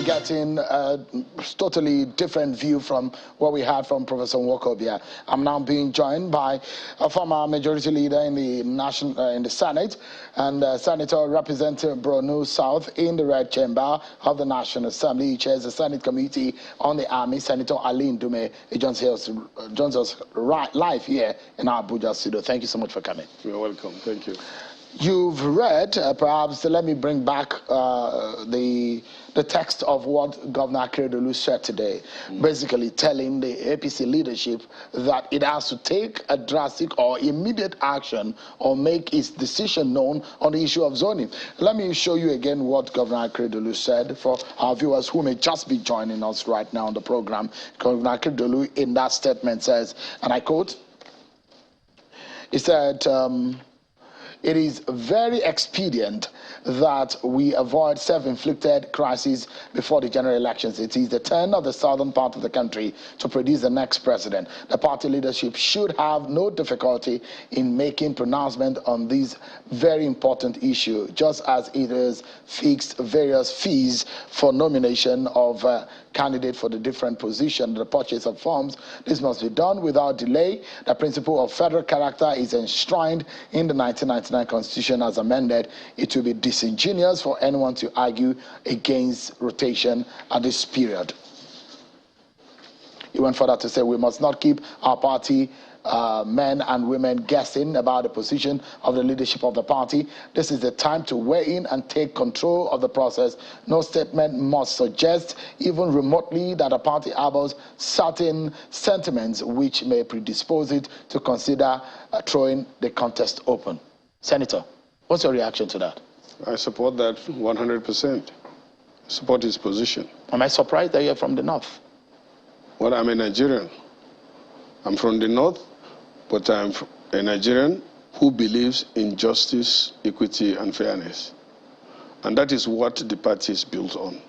getting a totally different view from what we had from Professor Nwokobia. I'm now being joined by a former majority leader in the Senate and Senator representing Borno South in the Red Chamber of the National Assembly. He chairs the Senate Committee on the Army, Senator Ali Ndume. He joins us right live here in our Abuja studio. Thank you so much for coming. You're welcome. Thank you. You've read, perhaps, let me bring back the text of what Governor Akeredolu said today, basically telling the APC leadership that it has to take a drastic or immediate action or make its decision known on the issue of zoning. Let me show you again what Governor Akeredolu said for our viewers who may just be joining us right now on the program. Governor Akeredolu in that statement says, and I quote, he said, it is very expedient that we avoid self-inflicted crises before the general elections. It is the turn of the southern part of the country to produce the next president. The party leadership should have no difficulty in making pronouncement on this very important issue, just as it has fixed various fees for nomination of candidate for the different position, the purchase of forms. This must be done without delay. The principle of federal character is enshrined in the 1999 Constitution as amended. It will be disingenuous for anyone to argue against rotation at this period. He went further to say we must not keep our party men and women guessing about the position of the leadership of the party. This is the time to weigh in and take control of the process. No statement must suggest, even remotely, that a party harbors certain sentiments which may predispose it to consider throwing the contest open. Senator, what's your reaction to that? I support that 100%. Support his position. Am I surprised that you're from the north? Well, I'm a Nigerian. I'm from the north, but I'm a Nigerian who believes in justice, equity, and fairness. And that is what the party is built on.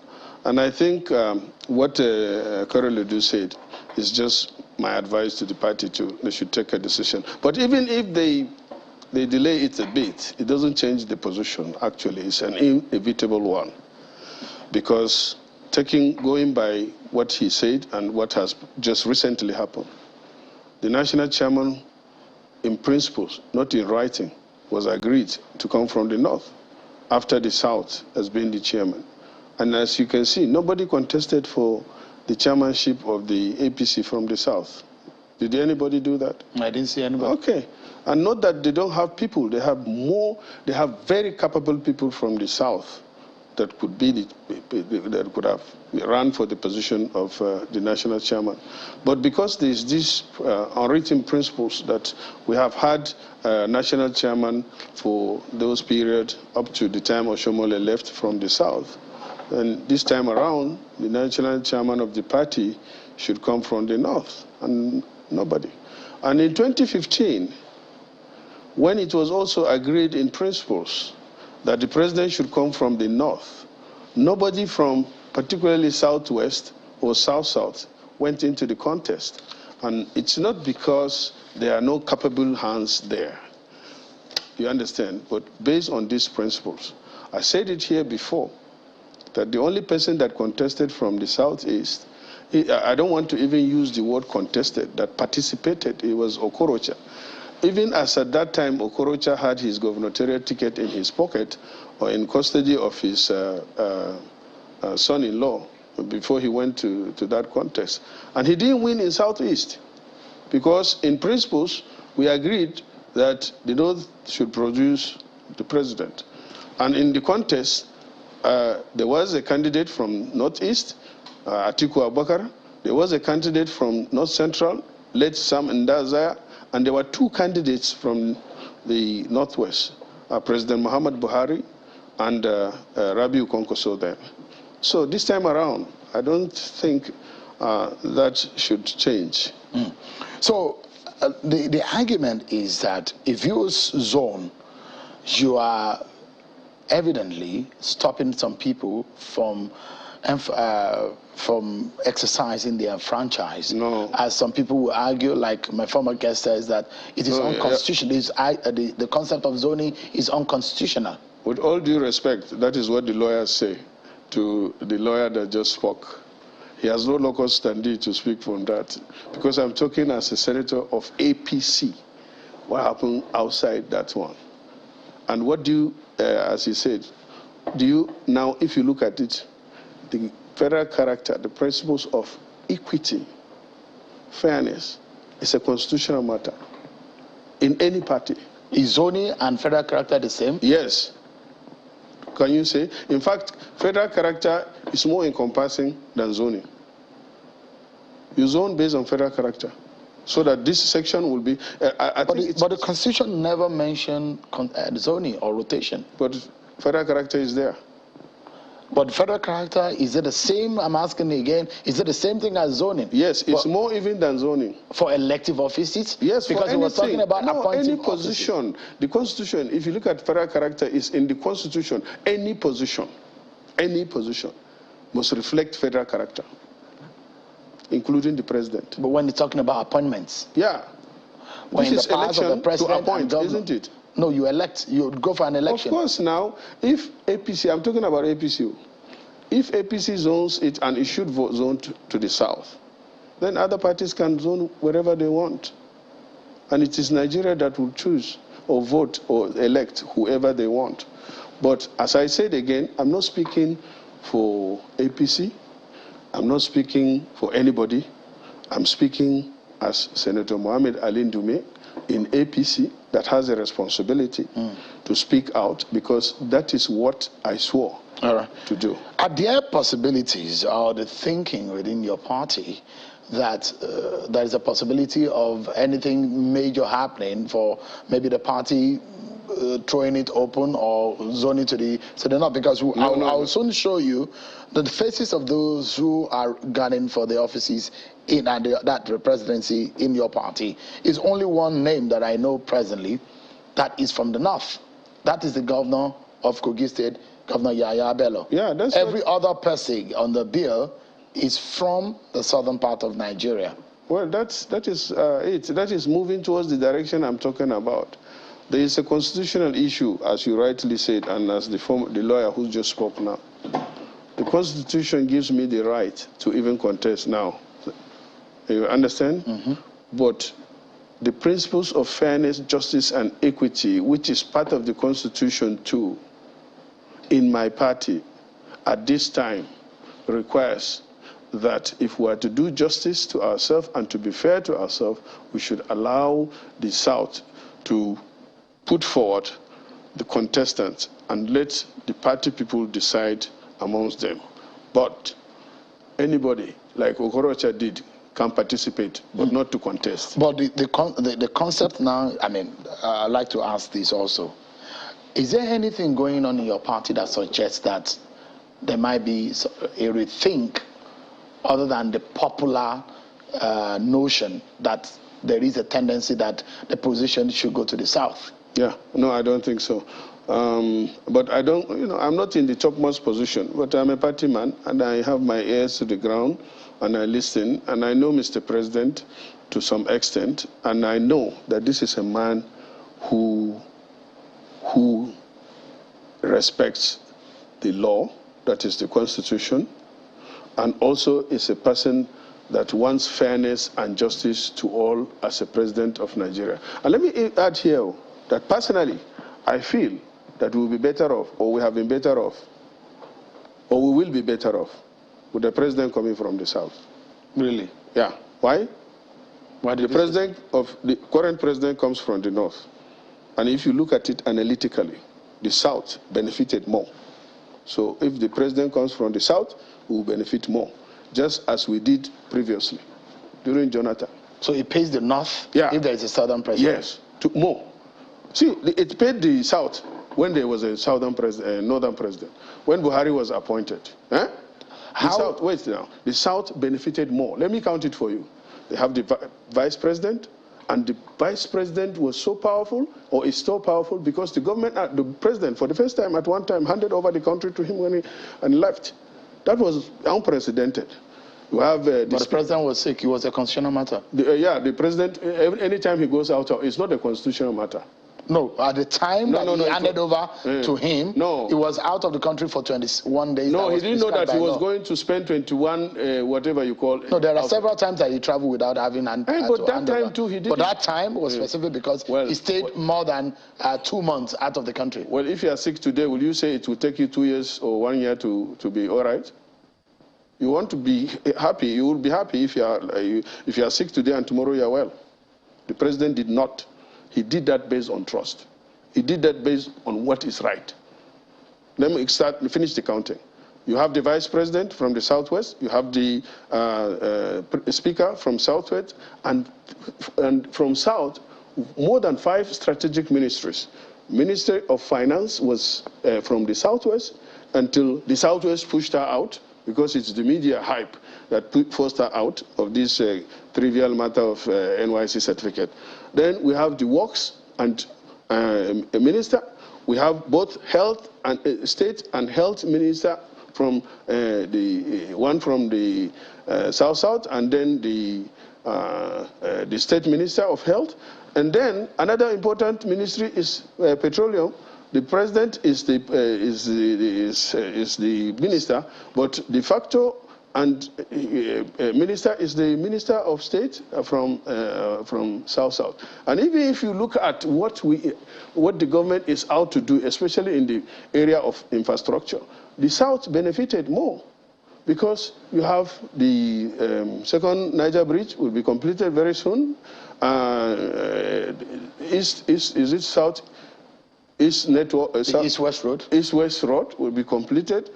And I think what Akeredolu said is just my advice to the party they should take a decision. But even if they delay it a bit, it doesn't change the position, actually. It's an inevitable one. Because going by what he said and what has just recently happened, the national chairman, in principles, not in writing, was agreed to come from the north after the south has been the chairman. And as you can see, nobody contested for the chairmanship of the APC from the south. Did anybody do that? I didn't see anybody. Okay. And not that they don't have people. They have very capable people from the south that could have run for the position of the national chairman. But because there's these unwritten principles that we have had national chairman for those periods up to the time Oshomole left from the south, and this time around, the national chairman of the party should come from the north, and nobody. And in 2015, when it was also agreed in principles that the president should come from the north, nobody from particularly southwest or south-south went into the contest. And it's not because there are no capable hands there. You understand? But based on these principles, I said it here before, that the only person that contested from the southeast, I don't want to even use the word contested, that participated, it was Okorocha. Even as at that time, Okorocha had his gubernatorial ticket in his pocket or in custody of his son-in-law before he went to that contest. And he didn't win in Southeast because in principles, we agreed that the North should produce the president. And in the contest, there was a candidate from Northeast, Atiku Abubakar. There was a candidate from North Central, late Sam Ndazaya. And there were two candidates from the Northwest, President Buhari and Rabiu Konkoso then. So this time around, I don't think that should change. So the argument is that if you zone, you are evidently stopping some people from exercising their franchise. No. As some people will argue, like my former guest says, that it is unconstitutional. The concept of zoning is unconstitutional. With all due respect, that is what the lawyers say. to the lawyer that just spoke. He has no locus standi to speak from that, because I'm talking as a senator of APC. What happened outside that one? And what do you, as he said, do you now, if you look at it, the federal character, the principles of equity, fairness, is a constitutional matter in any party. Is zoning and federal character the same? Yes. Can you say? In fact, federal character is more encompassing than zoning. You zone based on federal character, so that this section will be. But the Constitution never mentioned zoning or rotation. But federal character is there. But federal character, is it the same? I'm asking again, is it the same thing as zoning? Yes, it's more even than zoning. For elective offices? Yes, because it was talking about appointing any position. Offices. The Constitution, if you look at federal character, is in the Constitution. Any position must reflect federal character, including the president. But when you're talking about appointments? Yeah. When this is election of the president to appoint, isn't it? No, you elect. You go for an election. Of course, now, if APC, I'm talking about APC, if APC zones it and it should vote zone to the south, then other parties can zone wherever they want. And it is Nigeria that will choose or vote or elect whoever they want. But as I said again, I'm not speaking for APC. I'm not speaking for anybody. I'm speaking as Senator Mohammed Ali Ndume in APC that has a responsibility to speak out, because that is what I swore to do. Are there possibilities or the thinking within your party that there is a possibility of anything major happening for maybe the party throwing it open or zoning to the north? Because I'll soon show you that the faces of those who are gunning for the offices in that presidency in your party is only one name that I know presently that is from the north. That is the governor of Kogi State, Governor Yaya Bello. Yeah, that's every other person on the bill is from the southern part of Nigeria. Well, that is it. That is moving towards the direction I'm talking about. There is a constitutional issue, as you rightly said, and as the lawyer who just spoke now. The Constitution gives me the right to even contest now. You understand? Mm-hmm. But the principles of fairness, justice, and equity, which is part of the Constitution too, in my party, at this time, requires that if we are to do justice to ourselves and to be fair to ourselves, we should allow the South to put forward the contestants and let the party people decide amongst them. But anybody, like Okorocha did, can participate, but not to contest. But the concept now, I mean, I'd like to ask this also. Is there anything going on in your party that suggests that there might be a rethink other than the popular notion that there is a tendency that the position should go to the south? Yeah, no, I don't think so. But I don't, I'm not in the topmost position, but I'm a party man and I have my ears to the ground and I listen, and I know Mr. President to some extent, and I know that this is a man who respects the law, that is the Constitution, and also is a person that wants fairness and justice to all as a president of Nigeria. And let me add here that personally, I feel that we will be better off, or we have been better off, or we will be better off with the president coming from the south. Really? Yeah. Why? Why did the current president comes from the north. And if you look at it analytically, the south benefited more. So if the president comes from the south, we will benefit more, just as we did previously during Jonathan. So it pays the north if there is a southern president? Yes, more. See, it paid the south when there was a northern president, when Buhari was appointed. The south benefited more. Let me count it for you. They have the vice president, and the vice president was so powerful, or is so powerful, because the government, the president, for the first time at one time, handed over the country to him when he left. That was unprecedented. You have, but the president was sick. It was a constitutional matter. The president, anytime he goes out, it's not a constitutional matter. No, at the time he handed over to him, he was out of the country for 21 days. No, he didn't know that he was going to spend 21, whatever you call it. No, there are several times that he traveled without having but that time too, he did. But that time was specific because he stayed more than 2 months out of the country. Well, if you are sick today, will you say it will take you 2 years or 1 year to be all right? You want to be happy. You will be happy if you are sick today and tomorrow you are well. The president did not. He did that based on trust. He did that based on what is right. Let me finish the counting. You have the vice president from the southwest. You have the speaker from southwest, and from south, more than 5 strategic ministries. Minister of Finance was from the southwest until the southwest pushed her out, because it's the media hype that forced her out of this trivial matter of NYC certificate. Then we have the works and a minister. We have both health and state and health minister from the one from the south, and then the state minister of health. And then another important ministry is petroleum. The president is the minister, but de facto and minister is the minister of state from south. And even if you look at what the government is out to do, especially in the area of infrastructure, the south benefited more, because you have the second Niger Bridge will be completed very soon. South? Network, the East-West Road. East-West Road will be completed.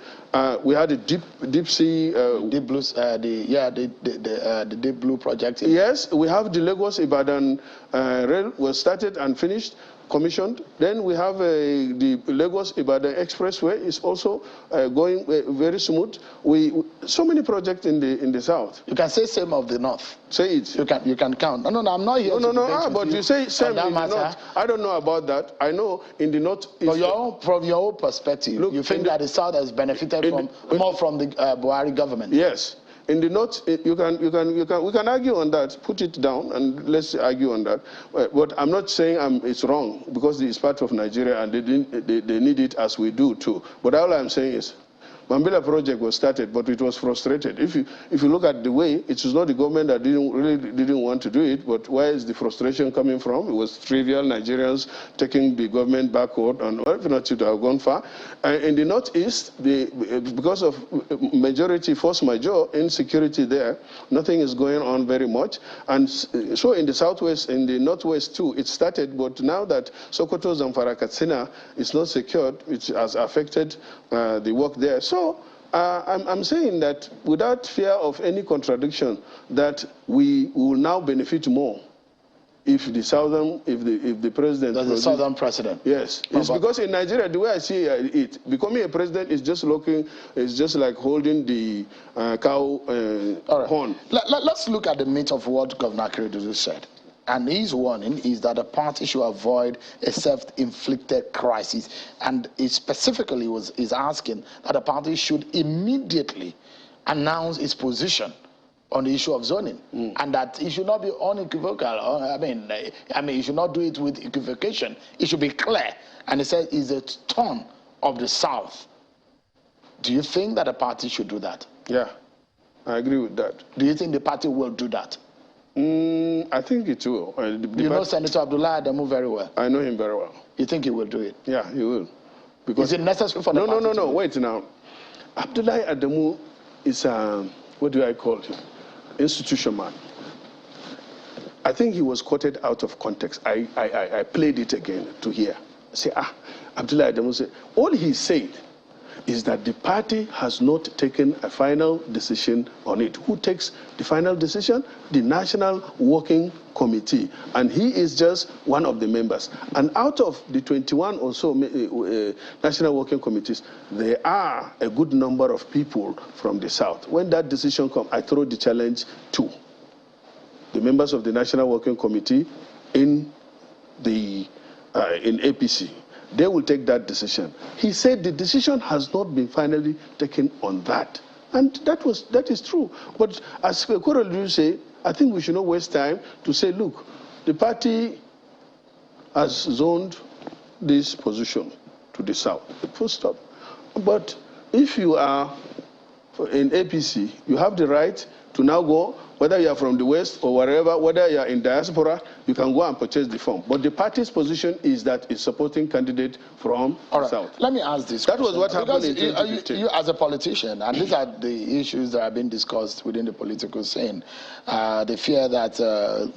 We had a deep sea. Deep Blue, the Deep Blue project. Yes, we have the Lagos-Ibadan rail was started and finished, commissioned. Then we have the Lagos-Ibadan expressway is also going very smooth. So many projects in the south. You can say same of the north. Say it. You can count. No, I'm not here. But you say same in the north. I don't know about that. I know in the north. From your own perspective, look, you think that the south has benefited more from the Buhari government? Yes. In the north, we can argue on that. Put it down and let's argue on that. But I'm not saying it's wrong, because it's part of Nigeria and they need it as we do too. But all I'm saying is, Mambila project was started, but it was frustrated. If you look at the way, it was not the government that didn't want to do it, but where is the frustration coming from? It was trivial Nigerians taking the government backward, and if not to have gone far. In the northeast, because of majority force majeure, insecurity there, nothing is going on very much. And so in the southwest, in the northwest too, it started, but now that Sokoto, Zamfara, Katsina is not secured, it has affected the work there. So I'm saying that without fear of any contradiction, that we will now benefit more if the president... That's the southern president. Yes. It's because in Nigeria, the way I see it, becoming a president is just like holding the cow horn. Let's look at the meat of what Governor Akeredolu said. And his warning is that the party should avoid a self-inflicted crisis. And he specifically is asking that the party should immediately announce its position on the issue of zoning, and that it should not be unequivocal. I mean, it should not do it with equivocation. It should be clear. And he said it's a turn of the South. Do you think that the party should do that? Yeah, I agree with that. Do you think the party will do that? I think it will. You know Senator Abdullahi Adamu very well. I know him very well. You think he will do it? Yeah, he will. Because is it necessary for the party? No. Wait now. Abdullahi Adamu is what do I call him? Institution man. I think he was quoted out of context. I played it again to hear. Say, Abdullahi Adamu said, all he said is that the party has not taken a final decision on it. Who takes the final decision? The National Working Committee. And he is just one of the members. And out of the 21 or so National Working Committees, there are a good number of people from the South. When that decision comes, I throw the challenge to the members of the National Working Committee in APC. They will take that decision. He said the decision has not been finally taken on that. And that is true. But as Akeredolu say, I think we should not waste time to say, look, the party has zoned this position to the south. Full stop. But if you are in APC, you have the right to now go, whether you are from the west or wherever, whether you are in diaspora, you can go and purchase the form. But the party's position is that it's supporting candidate from the south. Let me ask this That question. was what happened in 2015. You as a politician, and these are the issues that have been discussed within the political scene, the fear that,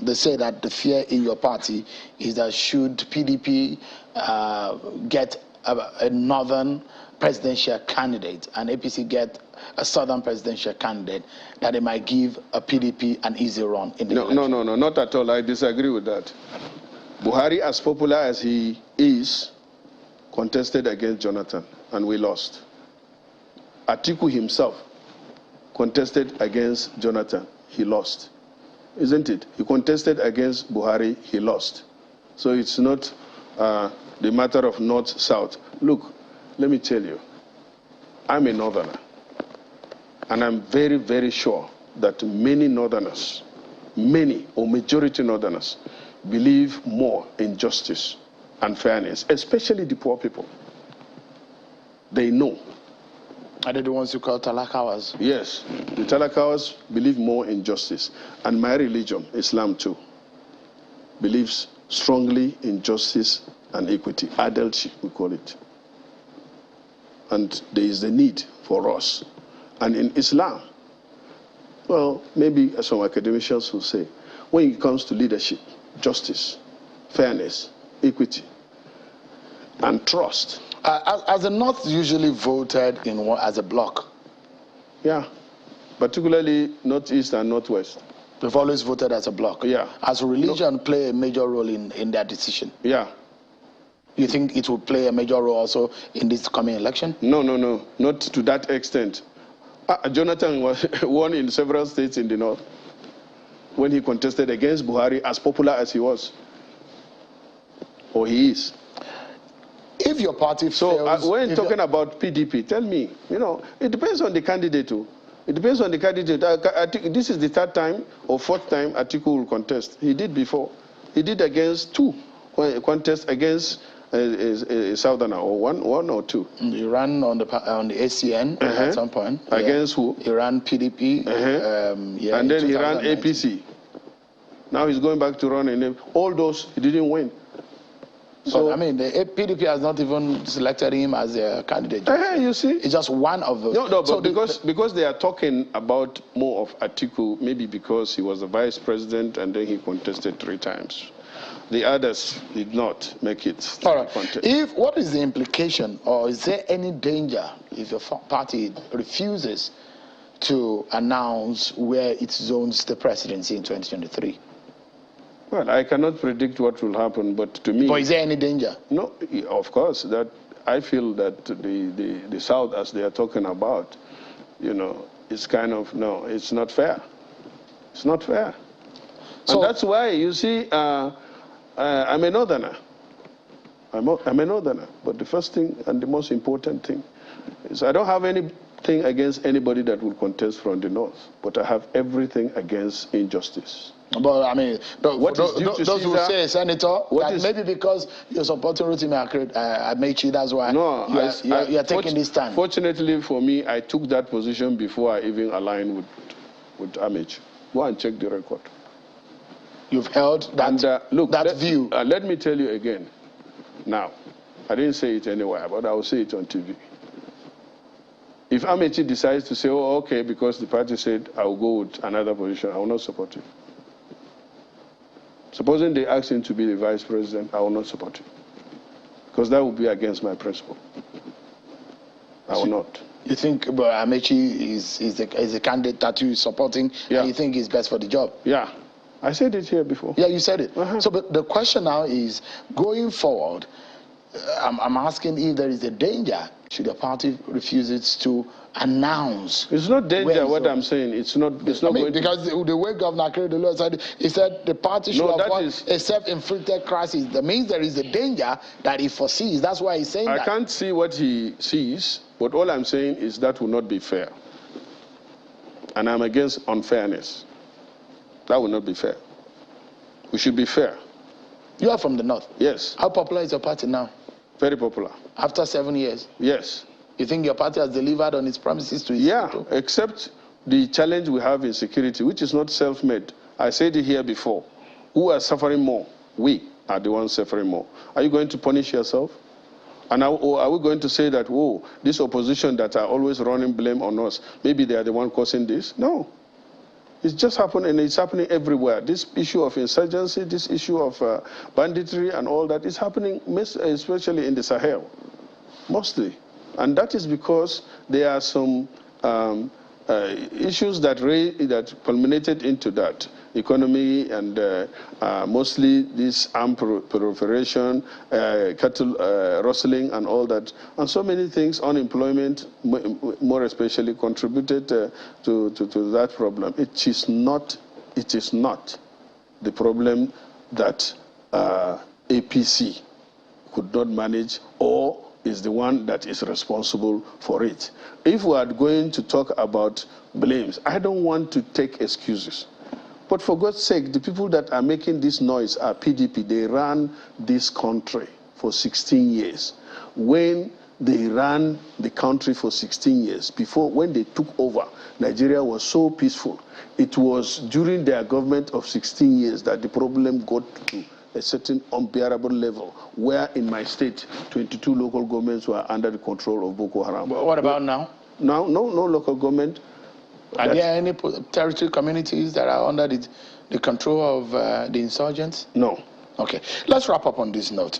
they say that the fear in your party is that should PDP get a northern presidential candidate and APC get a southern presidential candidate, that they might give a PDP an easy run in the election. No, not at all. I disagree with that. Buhari, as popular as he is, contested against Jonathan, and we lost. Atiku himself contested against Jonathan. He lost. Isn't it? He contested against Buhari. He lost. So it's not the matter of north-south. Look, let me tell you, I'm a northerner. And I'm very, very sure that many northerners, many or majority northerners, believe more in justice and fairness, especially the poor people. They know. Are they the ones you call Talakawas? Yes, the Talakawas believe more in justice. And my religion, Islam too, believes strongly in justice and equity. Adalci, we call it. And there is a need for us. And in Islam, well, maybe some academicians will say, when it comes to leadership, justice, fairness, equity, and trust. As the North usually voted as a bloc? Yeah, particularly Northeast and Northwest. They've always voted as a bloc? Yeah. As religion play a major role in their decision? Yeah. You think it will play a major role also in this coming election? No, not to that extent. Jonathan won in several states in the north when he contested against Buhari, as popular as he was, or he is. If your party fails... So when talking about PDP, tell me, it depends on the candidate too. It depends on the candidate. This is the third time or fourth time Atiku will contest. He did before. He did against two contests against a southerner, or one or two. He ran on the ACN at some point. Against who? He ran PDP. And then he ran APC. Now he's going back to run in all those. He didn't win. So but, I mean, the PDP has not even selected him as a candidate. You see, it's just one of those. No, but so because they are talking about more of Atiku, maybe because he was the vice president and then he contested 3 times. The others did not make it. All right. What is the implication, or is there any danger if your party refuses to announce where it zones the presidency in 2023? Well, I cannot predict what will happen, but to me... But is there any danger? No, of course. That I feel that the South, as they are talking about, it's kind of, no, it's not fair. It's not fair. So, and that's why, you see, I'm a northerner. I'm a northerner. But the first thing and the most important thing is I don't have anything against anybody that will contest from the north, but I have everything against injustice. But I mean, those who say, Senator, that maybe because you're supporting Rotimi Amechi, that's why you're taking this stand. Fortunately for me, I took that position before I even aligned with Amechi. Go and check the record. You've held that view. Let me tell you again. Now, I didn't say it anywhere, but I will say it on TV. If Amechi decides to say, oh, okay, because the party said I will go with another position, I will not support it. Supposing they ask him to be the vice president, I will not support him. Because that would be against my principle. I will not. You think Amechi is a candidate that you're supporting, and you think is best for the job? Yeah. I said it here before. Yeah, you said it. So but the question now is, going forward, I'm asking if there is a danger should the party refuses to announce. It's not danger, what I'm saying. It's not going because the way Governor Akeredolu said, he said the party should avoid a self-inflicted crisis. That means there is a danger that he foresees. That's why he's saying that. I can't see what he sees, but all I'm saying is that will not be fair. And I'm against unfairness. That will not be fair. We should be fair. You are from the north? Yes. How popular is your party now? Very popular. After 7 years? Yes. You think your party has delivered on its promises to its people? Except the challenge we have in security, which is not self-made. I said it here before. Who are suffering more? We are the ones suffering more. Are you going to punish yourself? And are we going to say that, oh, this opposition that are always running blame on us, maybe they are the one causing this? No. It's just happening, and it's happening everywhere. This issue of insurgency, this issue of banditry and all that is happening, especially in the Sahel, mostly. And that is because there are some issues that culminated into that. Economy and mostly this armed proliferation, cattle rustling and all that. And so many things, unemployment more especially, contributed to that problem. It is not the problem that APC could not manage or is the one that is responsible for it. If we are going to talk about blames, I don't want to take excuses. But for God's sake, the people that are making this noise are PDP. They ran this country for 16 years. When they ran the country for 16 years, when they took over, Nigeria was so peaceful. It was during their government of 16 years that the problem got to a certain unbearable level, where in my state, 22 local governments were under the control of Boko Haram. But what about now? Now, no local government. Are there any territory communities that are under the control of the insurgents? No. Okay. Let's wrap up on this note.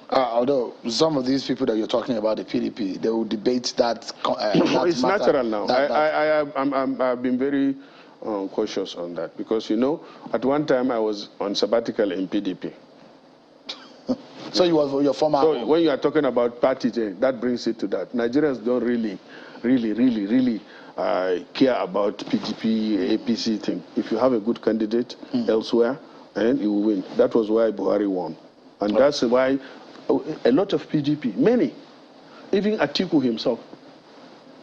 Although some of these people that you're talking about, the PDP, they will debate that. It's natural now. I've been very cautious on that because, you know, at one time I was on sabbatical in PDP. So you were your former. So when you are talking about party, that brings it to that. Nigerians don't really care about PDP, APC thing. If you have a good candidate elsewhere, and you will win. That was why Buhari won. And that's why a lot of PDP, many, even Atiku himself,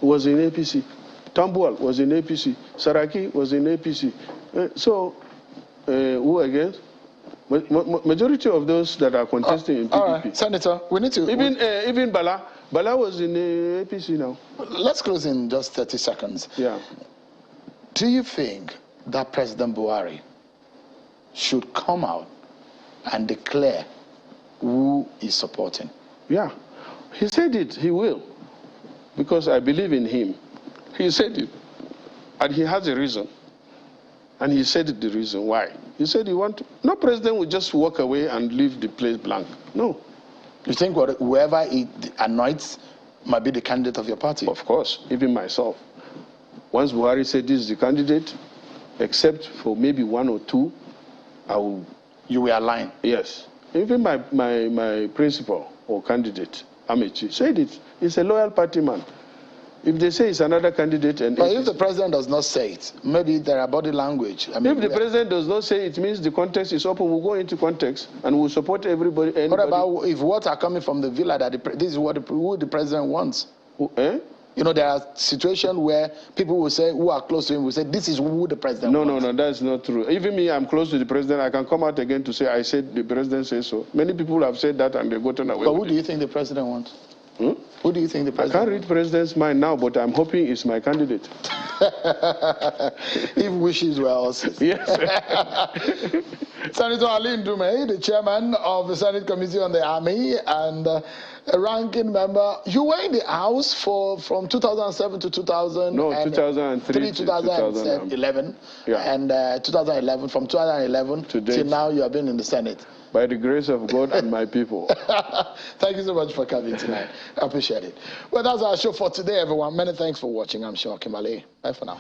was in APC. Tambuwal was in APC. Saraki was in APC. Who against? Majority of those that are contesting in PDP. All right, Senator, we need to... Even Bala was in APC now. Let's close in just 30 seconds. Yeah. Do you think that President Buhari should come out and declare who he's supporting? Yeah. He said it. He will. Because I believe in him. He said it. And he has a reason. And he said the reason why. He said he want to... No president would just walk away and leave the place blank. No. You think whoever he anoints might be the candidate of your party? Of course, even myself. Once Buhari said this is the candidate, except for maybe one or two, I will... You will align? Yes. Even my principal or candidate, Amechi, said it. He's a loyal party man. If they say it's another candidate... But if the president does not say it, maybe there are body language. I mean, if the president does not say it, means the context is open. We'll go into context and we'll support everybody. Anybody. What about if words are coming from the villa that this is who the president wants? You know, there are situations where people will say, who are close to him, will say, this is who the president wants. No, that's not true. Even me, I'm close to the president. I can come out again to say, I said the president says so. Many people have said that and they've gotten away with it. But who do you think the president wants? Who do you think the president? I can't read president's mind now, but I'm hoping it's my candidate. If wishes were also. Yes. Senator Ali Ndume, the chairman of the Senate Committee on the Army and a ranking member. You were in the House from 2007 to 2000. No, 2003 to 2011. Yeah. And 2011, from 2011 till now, you have been in the Senate. By the grace of God and my people. Thank you so much for coming tonight. I appreciate it. Well, that's our show for today, everyone. Many thanks for watching. I'm Sean Kimale. Bye for now.